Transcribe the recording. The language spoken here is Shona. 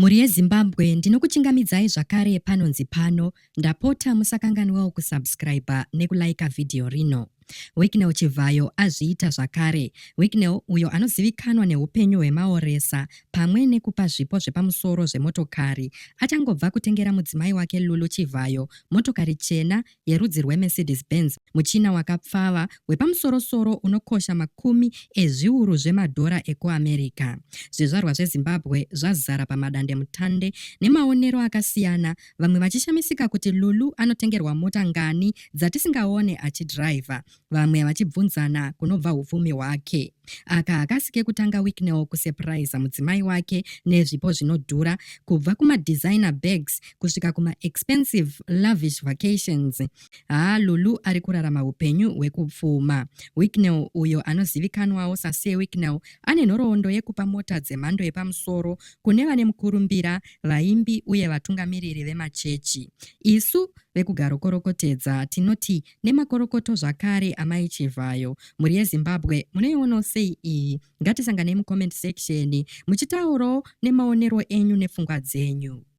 Mhuri yeZimbabwe ndinokuchingamidzai zvakare panonzi pano. Ndapota musakanganwawo kusubscribe nekulaika vhidhiyo rino. Wicknell Chivhayo azviita zvakare. Wicknell uyo anozivikanwa neupenyu hwemaoresa pamwe nekupa zvipo zvepamusoro zvemotokari achangobva kutengera mudzimai wake Lulu Chivhayo motokari chena yerudzi rweMercedes Benz, muchina wakapfava wepamusorosoro unokosha makumi ezviuru zvemadhora ekuAmerica. Zvizvarwa zveZimbabwe zvazara pamadandemutande nemaonero akasiyana, vamwe vachishamisika kuti Lulu anotengerwa mota ngani dzatisingaone achidhiraivha, vamwe vachibvunzana kunobva upfumi hwake. Aka akasike kutanga Wicknell kusepuraiza mudzimai wake nezvipo zvinodhura, kubva kuma-designer bags kusvika kuma-expensive lavish vacations. Lulu ari kurarama upenyu hwekupfuma. Wicknell uyo anozivikanwawo saSir Wicknell ane nhoroondo yekupa mota dzemhando yepamusoro kune vane mukurumbira, vaimbi uye vatungamiriri vemachechi. Isu vekugarokorokotedza tinoti nemakorokoto zvakare amai Chivhayo. Mhuri yeZimbabwe munoiona sei iyi? Ngatisanganei mucomment section muchitaurawo nemaonero enyu nepfungwa dzenyu.